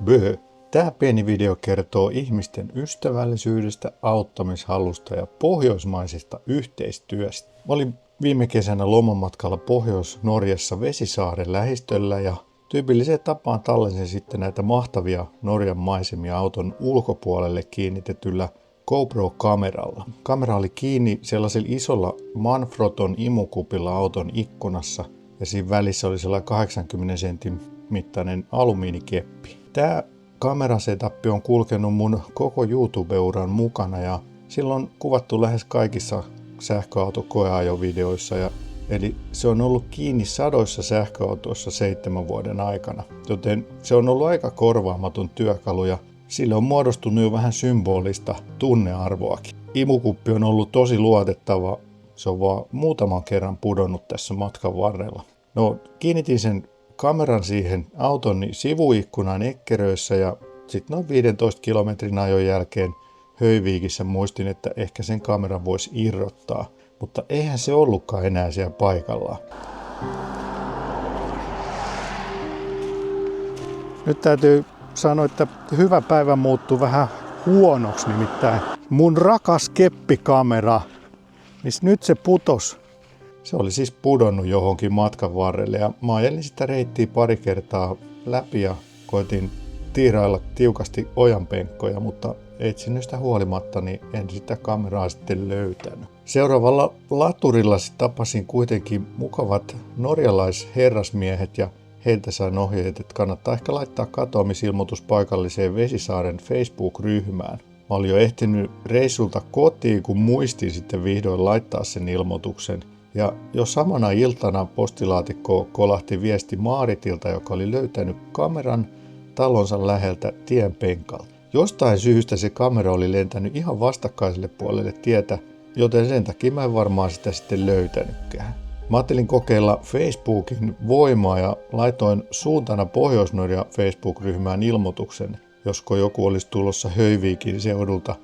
Bö. Tämä pieni video kertoo ihmisten ystävällisyydestä, auttamishalusta ja pohjoismaisesta yhteistyöstä. Mä olin viime kesänä lomamatkalla Pohjois-Norjassa Vesisaaren lähistöllä ja tyypilliseen tapaan tallensin sitten näitä mahtavia Norjan maisemia auton ulkopuolelle kiinnitetyllä GoPro-kameralla. Kamera oli kiinni sellaisella isolla Manfroton imukupilla auton ikkunassa ja siinä välissä oli sellainen 80 sentin mittainen alumiinikeppi. Tämä kamerasetappi on kulkenut mun koko YouTube-uran mukana ja sillä on kuvattu lähes kaikissa sähköautokoeajovideoissa eli se on ollut kiinni sadoissa sähköautoissa 7 vuoden aikana, joten se on ollut aika korvaamaton työkalu ja sille on muodostunut jo vähän symbolista tunnearvoakin. Imukuppi on ollut tosi luotettava, se on vaan muutaman kerran pudonnut tässä matkan varrella. No, kiinnitin sen kameran siihen auton sivuikkunaan Eckerössä ja sitten noin 15 kilometrin ajon jälkeen Höjvikissä muistin, että ehkä sen kameran voisi irrottaa, mutta eihän se ollutkaan enää siellä paikallaan. Nyt täytyy sanoa, että hyvä päivä muuttui vähän huonoksi, nimittäin mun rakas keppikamera, niin nyt se putos. Se oli siis pudonnut johonkin matkan varrelle ja mä ajelin sitä reittiä pari kertaa läpi ja koitin tiirailla tiukasti ojanpenkkoja, mutta etsinnöstä huolimatta niin en sitä kameraa sitten löytänyt. Seuraavalla laturilla tapasin kuitenkin mukavat norjalaisherrasmiehet ja heiltä sain ohjeet, että kannattaa ehkä laittaa katoamisilmoitus paikalliseen Vesisaaren Facebook-ryhmään. Mä olin jo ehtinyt reissulta kotiin, kun muistin sitten vihdoin laittaa sen ilmoituksen. Ja jo samana iltana postilaatikkoon kolahti viesti Maaritilta, joka oli löytänyt kameran talonsa läheltä tien penkalta. Jostain syystä se kamera oli lentänyt ihan vastakkaiselle puolelle tietä, joten sen takia mä en varmaan sitä sitten löytänytkään. Mä ajattelin kokeilla Facebookin voimaa ja laitoin suuntana Pohjois-Norja Facebook-ryhmään ilmoituksen, josko joku olisi tulossa Höjvikin seudulta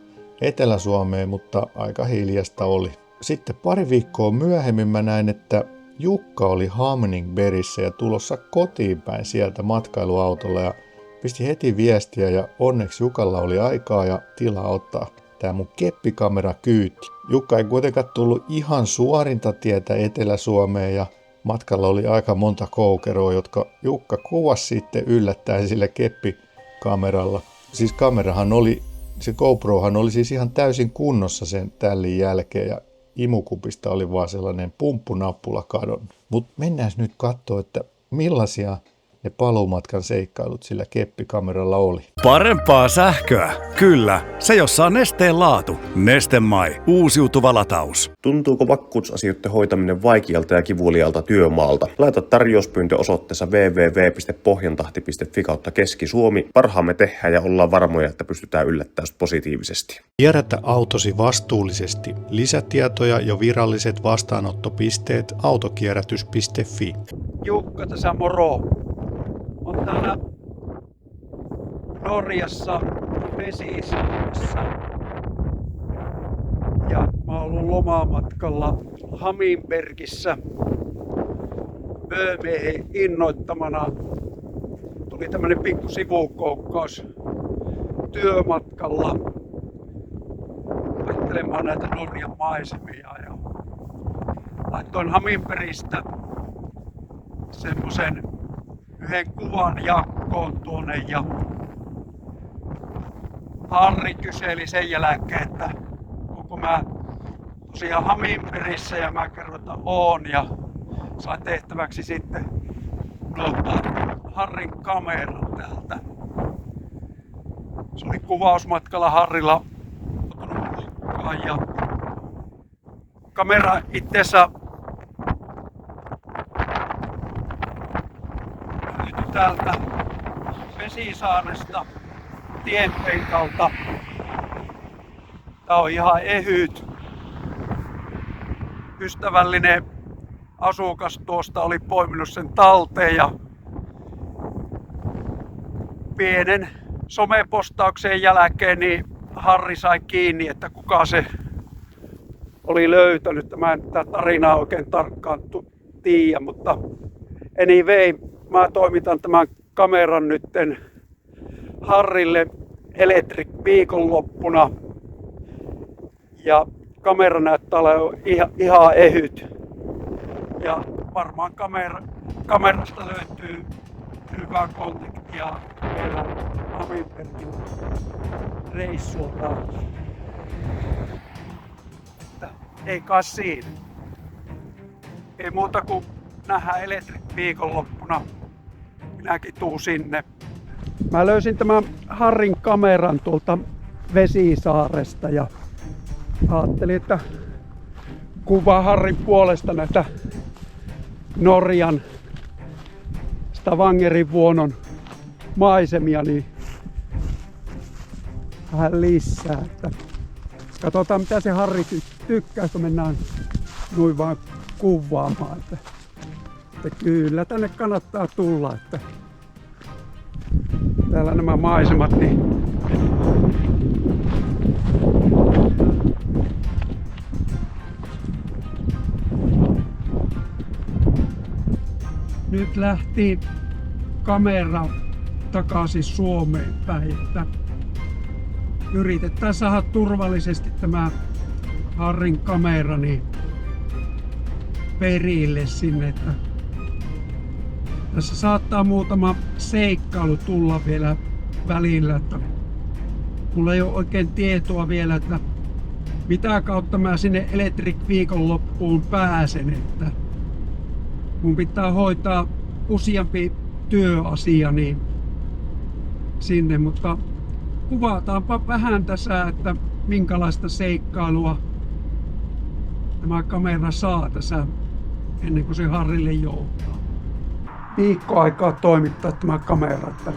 Etelä-Suomeen, mutta aika hiljasta oli. Sitten pari viikkoa myöhemmin mä näin, että Jukka oli Hamningbergissä ja tulossa kotiin päin sieltä matkailuautolla ja pisti heti viestiä ja onneksi Jukalla oli aikaa ja tilaa ottaa tää mun keppikamera kyyti. Jukka ei kuitenkaan tullut ihan suorinta tietä Etelä-Suomeen ja matkalla oli aika monta koukeroa, jotka Jukka kuvasi sitten yllättäen sillä keppikameralla. Siis se GoProhan oli siis ihan täysin kunnossa sen tällin jälkeen ja imukupista oli vaan sellainen pumppunappula kadonnut. Mutta mennään nyt katsoa, että millaisia ne paluumatkan seikkailut sillä keppikameralla oli. Parempaa sähköä? Kyllä. Se jossa on Nesteen laatu. Neste MY. Uusiutuva lataus. Tuntuuko vakuutusasioiden hoitaminen vaikealta ja kivulialta työmaalta? Laita tarjouspyyntö osoitteessa www.pohjantahti.fi/Keski-Suomi. Parhaamme tehdään ja ollaan varmoja, että pystytään yllättämään positiivisesti. Kierrätä autosi vastuullisesti. Lisätietoja ja viralliset vastaanottopisteet autokierrätys.fi. Jukka tässä moro. On täällä Norjassa Vesisaaressa. Ja mä oon ollut lomamatkalla Hamningbergissä Bömiehen innoittamana. Tuli tämmönen pikku sivukoukkaus työmatkalla katselemaan näitä Norjan maisemia ja laittoin Hamningbergistä semmosen yhden kuvan jakkoon tuonne ja Harri kyseli sen jälkeen, että onko mä tosiaan Hamningbergissä ja mä kerroin, että oon ja sain tehtäväksi sitten ottaa Harrin kameran täältä. Se oli kuvausmatkalla Harrilla ja kamera itseessä täältä Vesisaaresta tienpenkalta. Tää on ihan ehyt. Ystävällinen asukas tuosta oli poiminut sen talteen ja pienen somepostauksen jälkeen niin Harri sai kiinni, että kuka se oli löytänyt. Mä en tätä tarinaa oikein tarkkaan tiedä, mutta anyway, mä toimitan tämän kameran nytten Harrille Electric viikonloppuna. Ja kamera näyttää olevan ihan ehyt. Ja varmaan kamerasta löytyy hyvää kontaktia vielä Hamminbergin reissulta. Ei kai siinä. Ei muuta kuin nähdään Electric viikonloppuna. Minäkin tuun sinne. Mä löysin tämän Harrin kameran tuolta Vesisaaresta ja ajattelin, että kuvaa Harrin puolesta näitä Norjan Stavangerin vuonon maisemia, niin vähän lisää. Että katsotaan mitä se Harri tykkää, kun mennään noin vaan kuvaamaan. Että kyllä tänne kannattaa tulla. Että täällä nämä maisemat, niin nyt lähti kamera takaisin Suomeen päin, että yritetään saada turvallisesti tämä Harrin kamera niin perille sinne, että tässä saattaa muutama seikkailu tulla vielä välillä, että mulla ei ole oikein tietoa vielä, että mitä kautta mä sinne Electric viikonloppuun pääsen, että mun pitää hoitaa useampi työasia niin sinne, mutta kuvataanpa vähän tässä, että minkälaista seikkailua tämä kamera saa tässä ennen kuin se Harrille joutaa. Viikko aikaa toimittaa tämä kamera, että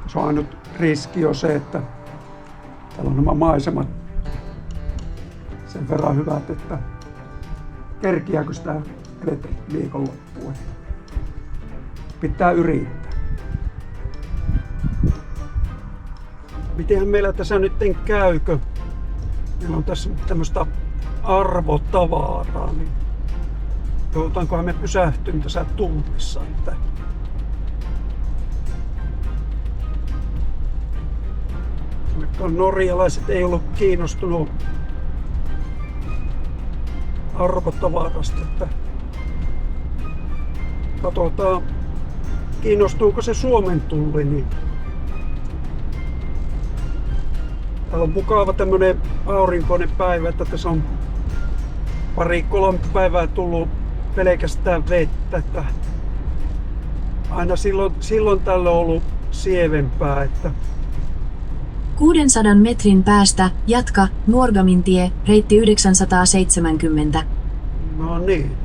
se on ainut riski on se, että täällä on nämä maisemat sen verran hyvät, että kerkiääkö sitä Electric viikonloppuun. Pitää yrittää. Mitenhän meillä tässä nyt käykö? Meillä on tässä tämmöistä arvotavaraa, niin joutaankohan me pysähtyä tässä tunnissa, että norjalaiset ei ollut kiinnostunut arvotavarasta, että katsotaan kiinnostuuko se Suomen tulli, niin täällä on mukava tämmönen aurinkoinen päivä, että tässä on 2-3 päivää tullut pelkästään vettä, että aina silloin tällä on ollut sievempää, että 600 metrin päästä jatka Nuorgamintie, reitti 970. no niin.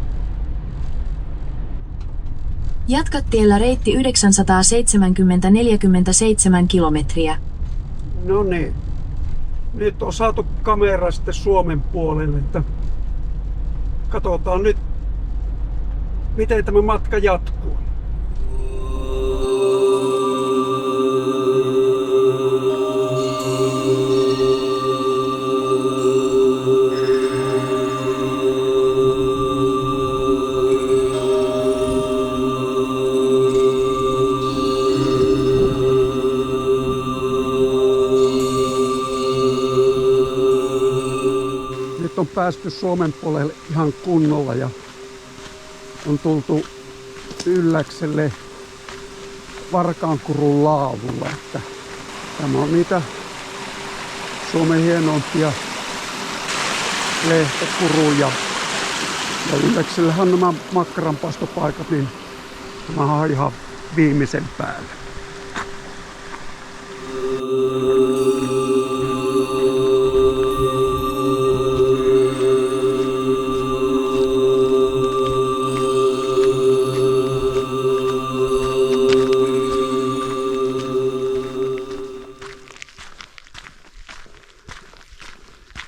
Jatka tiellä reitti 970 47 kilometriä. No niin. Nyt on saatu kamera sitten Suomen puolelle, että katsotaan nyt, miten tämä matka jatkuu. Nyt on päästy Suomen puolelle ihan kunnolla ja on tultu Ylläkselle Varkaankurun laavulla. Että tämä on niitä Suomen hienoimpia lehtokuruja. Ja Ylläksellähän nämä makkaranpastopaikat, niin tämä on ihan viimeisen päälle.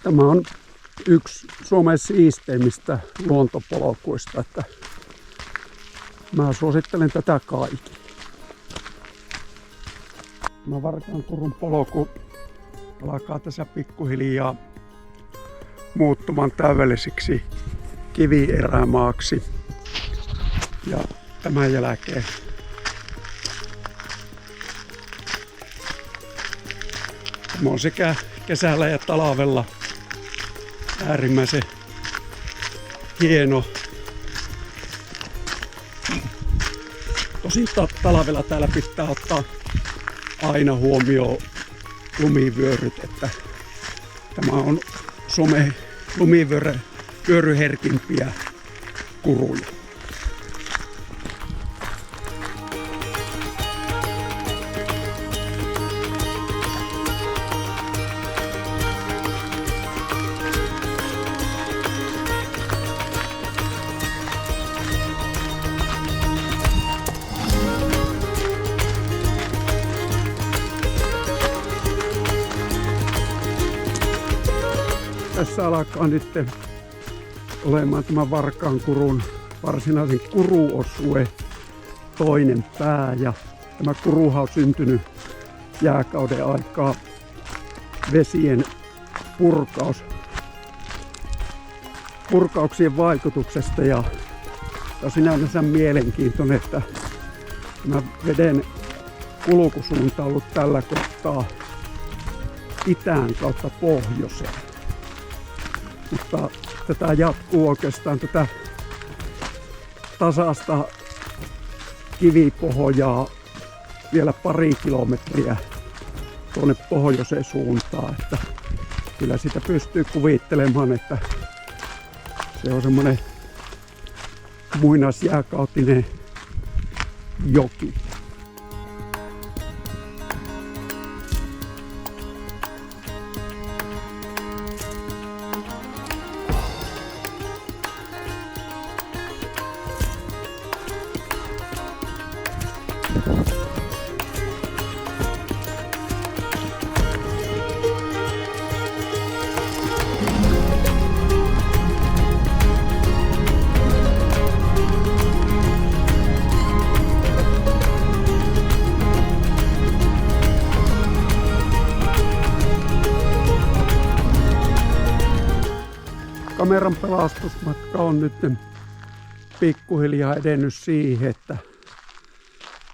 Tämä on yksi Suomen siisteimmistä luontopolkuista, että mä suosittelen tätä kaikille. Tämä Varkaankurun polku alkaa tässä pikkuhiljaa muuttumaan täydelliseksi kivierämaaksi. Ja tämän jälkeen Mä oon sekä kesällä ja talvella äärimmäisen hieno. Tosin talvella täällä pitää ottaa aina huomioon lumivyöryt, että tämä on Suomen lumivyöryherkimpiä kuruja. Tässä alkaa nyt olemaan tämä Varkaankurun varsinaisen kuruosue toinen pää. Ja tämä kuruhan on syntynyt jääkauden aikaa vesien purkauksien vaikutuksesta. Ja on sinänsä mielenkiintoinen, että tämä veden kulkusuunta on ollut tällä kohtaa itään kautta pohjoiseen. Mutta tätä jatkuu oikeastaan tätä tasaista kivipohjaa vielä pari kilometriä tuonne pohjoiseen suuntaan. Että kyllä sitä pystyy kuvittelemaan, että se on semmoinen muinaisjääkautinen joki. Kameran pelastusmatka on nyt pikkuhiljaa edennyt siihen, että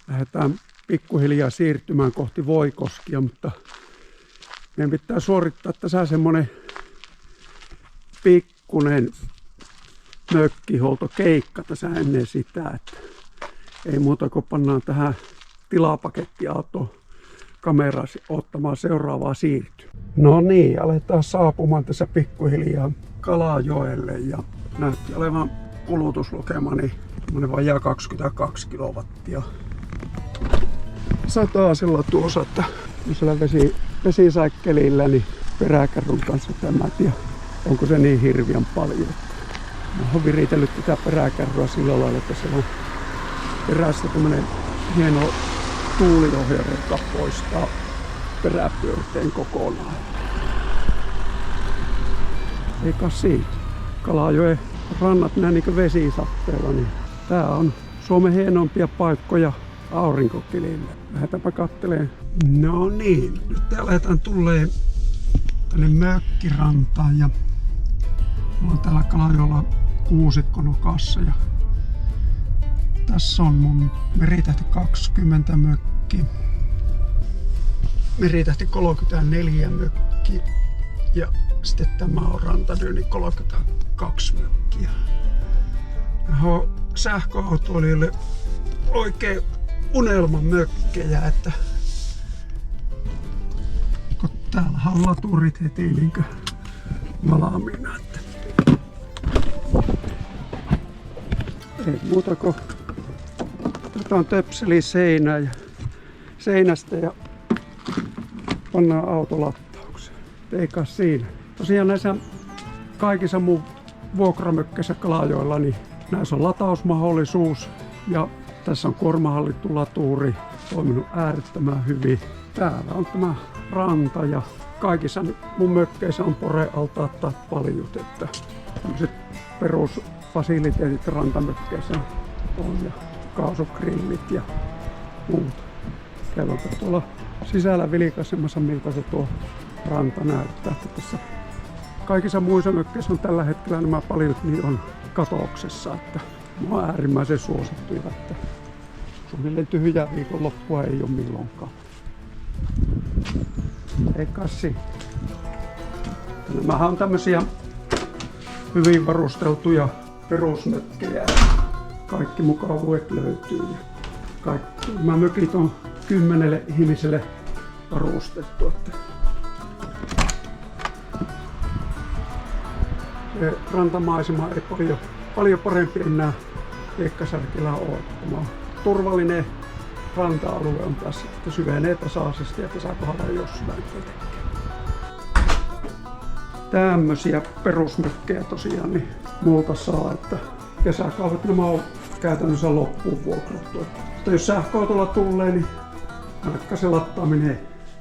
lähdetään pikkuhiljaa siirtymään kohti Voikoskia, mutta meidän pitää suorittaa tässä semmonen pikkunen mökkihuoltokeikka tässä ennen sitä, että ei muuta kuin pannaan tähän tilapakettiautoon kamerasi ottamaan seuraavaa siirtyä. No niin, aletaan saapumaan tässä pikkuhiljaa Kalajoelle ja näytti olevan kulutuslukemani vajaa 22 kilowattia. Satasella tuossa, että vesisäikkelillä niin peräkärrun kanssa tämä, ja onko se niin hirveän paljon. Mä oon viritellyt tätä peräkärrua sillä lailla, että se on perässä tämmönen hieno tuuliohjari, joka poistaa peräpyörteen kokonaan. Eikä siitä. Kalajoen rannat näin niin kuin vesisatteella, niin tää on Suomen hienompia paikkoja aurinkokilille. Lähdetäänpä katteleen. No niin, nyt lähdetään tulee tänne mökkirantaan ja mulla on täällä Kalajoella kuusikkonokassa ja tässä on mun Meritähti 20 mökki, Meritähti 34 mökki ja sitten tämä on Rantadyyni 32 mökkiä. Nämä on sähköautoilijoille oikein unelmamökkejä, että kun täällä on laturit heti niinkö valmiina. Että ei muuta kuin otetaan töpseli seinästä ja pannaan auto lattaukseen. Ei kai siinä. Tosiaan näissä kaikissa mun vuokramökkeissä Kalajoella, niin näissä on latausmahdollisuus ja tässä on kuormahallittu laturi, toiminut äärettömän hyvin. Täällä on tämä ranta ja kaikissa mun mökkeissä on porealtaat tai paljut, että tämmöiset perusfasiliteetit rantamökkeissä on ja kaasugrillit ja muuta. Käydäänpä tuolla sisällä vilkaisemassa, miltä se tuo ranta näyttää. Että tässä kaikissa muissa mökkeissä on tällä hetkellä nämä paljut niin on katoksessa, että ne on äärimmäisen suosittuja, että suunnilleen tyhjää viikonloppua ei ole milloinkaan. Ei kassi. Nämähän on tämmösiä hyvin varusteltuja perusmökkejä. Kaikki mukavuudet löytyy. Kaikki. Nämä mökit on 10 ihmiselle varustettu. Se rantamaisema ei paljon parempi enää Piekkasärkillä ole. Tämä on turvallinen ranta-alue on tässä, että syvenee tasaisesti ja tässä kohdalla ei ole syvänteitä. Tämmöisiä perusmökkejä tosiaan niin multa saa, että kesäkaudet nämä on käytännössä loppuun vuokrattu. Mutta jos sähköautolla tulee, niin ainakaan se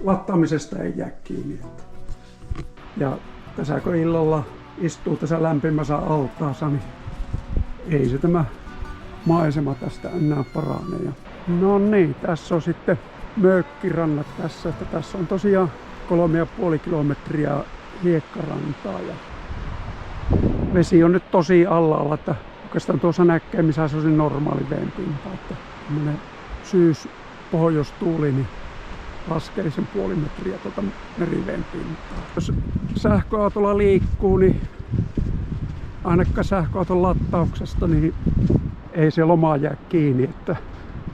lattaamisesta ei jää kiinni. Ja tässä kun illalla istuu tässä lämpimässä altaassa, niin ei se tämä maisema tästä enää parane. No niin, tässä on sitten mökkirannat tässä. Että tässä on tosiaan 3,5 kilometriä hiekkarantaa. Ja vesi on nyt tosi alla, että oikeastaan tuossa näkee, missä se on se normaali veenpinta. Että syys-pohjoistuuli niin laskee sen 0,5 metriä tuota meriveen pintaa. Jos sähköautolla liikkuu, niin ainakaan sähköauton lattauksesta, niin ei se loma jää kiinni. Että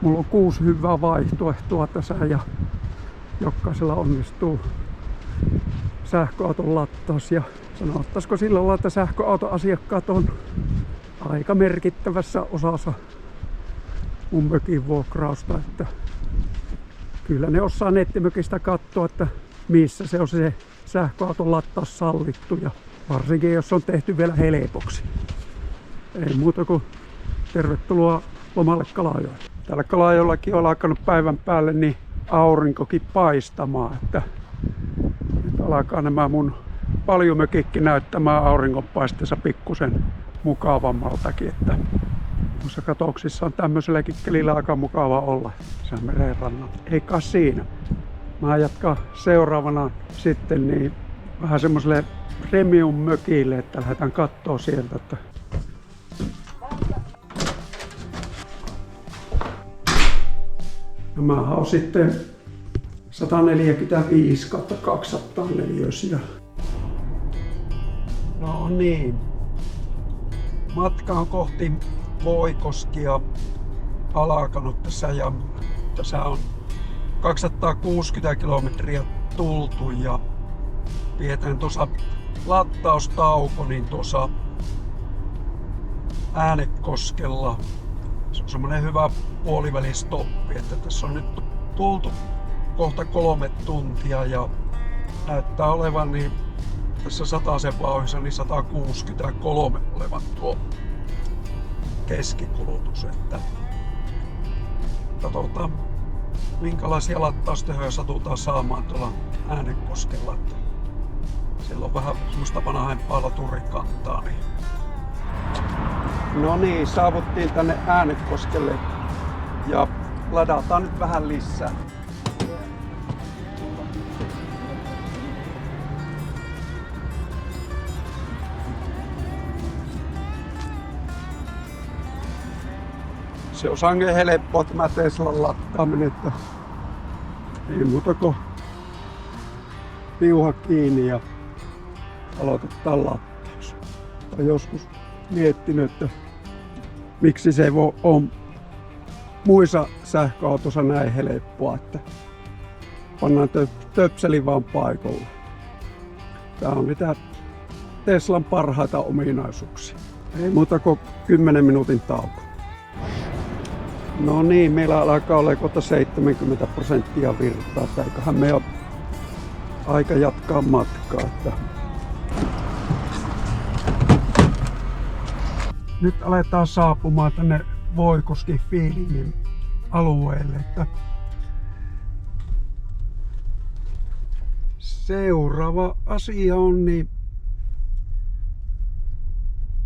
mulla on 6 hyvää vaihtoehtoa tässä ja jokaisella onnistuu sähköauton lattaus. Ja sanottaisiko sillä lailla, että sähköautoasiakkaat on aika merkittävässä osassa mun mökin vuokrausta. Että kyllä ne osaa nettimökistä katsoa, että missä se on se sähköauton lattaus sallittu. Ja varsinkin jos on tehty vielä helpoksi. Ei muuta kuin tervetuloa lomalle Kalajoelle. Täällä Kalajoellakin on alkanut päivän päälle niin aurinkokin paistamaan. Että nyt alkaa nämä mun paljumökikki näyttämään auringonpaisteessa pikkusen mukavammaltakin. Että tuossa katoksissa on tämmöiselläkin kelillä aika mukava olla. Se on merenrannalla. Eikä siinä. Mä jatkan seuraavana sitten niin vähän semmoiselle premium mökille, että lähdetään kattoo sieltä. Että nämähän on sitten 145/200 neliöisiä. No niin. Matka on kohti Voikoskia alkanut tässä ja tässä on 260 kilometriä tultu ja pidetään tuossa lattaustauko niin tuossa Äänekoskella. Se on semmoinen hyvä puolivälistoppi, että tässä on nyt tultu kohta 3 tuntia ja näyttää olevan niin tässä sataisen vauhdissa niin 163 olevan tuo keskikulutus, että katsotaan minkälaisia lattaustehoja satutaan saamaan tuolla Äänekoskella. Siellä on vähän semmoista vanhempaa laturikantaa. Niin. No niin, saavuttiin tänne Äänekoskelle ja ladataan nyt vähän lisää. Se on sangen helppoa tämä Teslan lattaaminen, että ei muuta kuin piuha kiinni ja aloitetaan lattaus. Olen joskus miettinyt, että miksi se ei voi olla muissa sähköautoissa näin helppoa, että pannaan töpseli vaan paikalle. Tämä on mitä Teslan parhaita ominaisuuksia. Ei muuta kuin 10 minuutin tauko. No niin, meillä alkaa olla kohta 70% virtaa. Eiköhän me ole aika jatkaa matkaa. Että nyt aletaan saapumaan tänne Voikoskin Feelingin alueelle. Että seuraava asia on, niin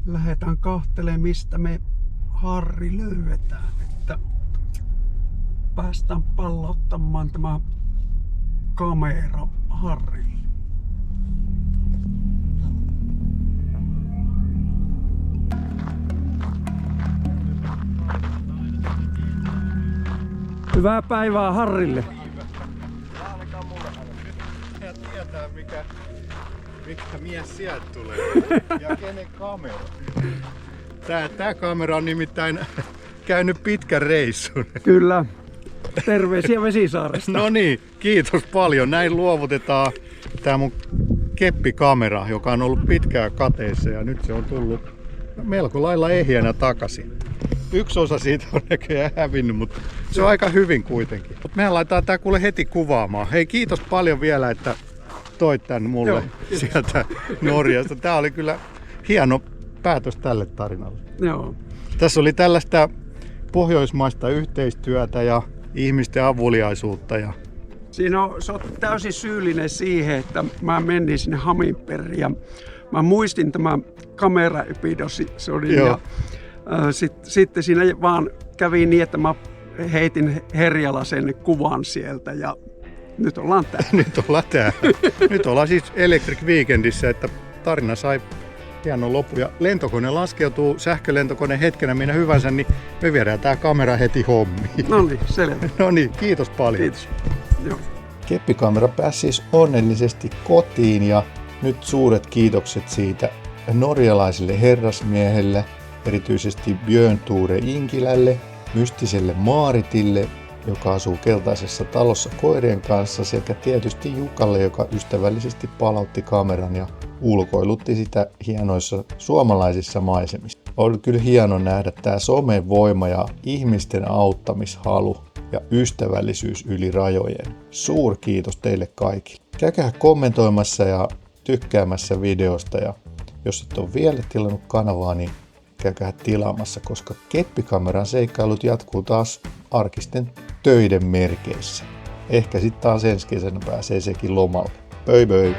lähdetään kahtelemaan, mistä me Harri löydetään. Että päästään pallottamaan tämä kamera Harrille. Hyvää päivää Harrille. tietää mikä mies sieltä tulee ja kenen kamera. Tää kamera on nimittäin käynyt pitkän reissun. Kyllä. Terveisiä Vesisaaresta. No niin, kiitos paljon. Näin luovutetaan tää mun keppikamera, joka on ollut pitkään kateessa ja nyt se on tullut melko lailla ehjänä takaisin. Yksi osa siitä on näköjään hävinnyt, mutta se on aika hyvin kuitenkin. Mut mehän laitetaan tää kuule heti kuvaamaan. Hei, kiitos paljon vielä, että toit tän mulle sieltä Norjasta. Tää oli kyllä hieno päätös tälle tarinalle. Joo. Tässä oli tällaista pohjoismaista yhteistyötä ja ihmisten avuliaisuutta. Ja Siinä on, sä oot täysin syyllinen siihen, että mä menin sinne Hamminbergiin ja mä muistin tämä kameraepisodin ja sitten siinä vaan kävi niin, että mä heitin Herjalaisen kuvan sieltä ja nyt ollaan täällä. nyt ollaan täällä. Nyt ollaan siis Electric Weekendissä, että tarina sai hienon lopun. Ja lentokone laskeutuu, sähkölentokone hetkenä minä hyvänsä, niin me viedään tää kamera heti hommiin. No niin, selvä. No niin, kiitos paljon. Kiitos. Joo. Keppikamera pääsi siis onnellisesti kotiin ja nyt suuret kiitokset siitä norjalaiselle herrasmiehelle, erityisesti Björn Tore Inkilälle, mystiselle Maaritille, joka asuu keltaisessa talossa koirien kanssa, sekä tietysti Jukalle, joka ystävällisesti palautti kameran ja ulkoilutti sitä hienoissa suomalaisissa maisemissa. On kyllä hieno nähdä tämä somen voima ja ihmisten auttamishalu ja ystävällisyys yli rajojen. Suurkiitos teille kaikille. Käykää kommentoimassa ja tykkäämässä videosta ja jos et ole vielä tilannut kanavaa, niin käykää tilaamassa, koska keppikameran seikkailut jatkuu taas arkisten töiden merkeissä. Ehkä sitten taas ensi kesänä pääsee sekin lomalle. Pöi pöi!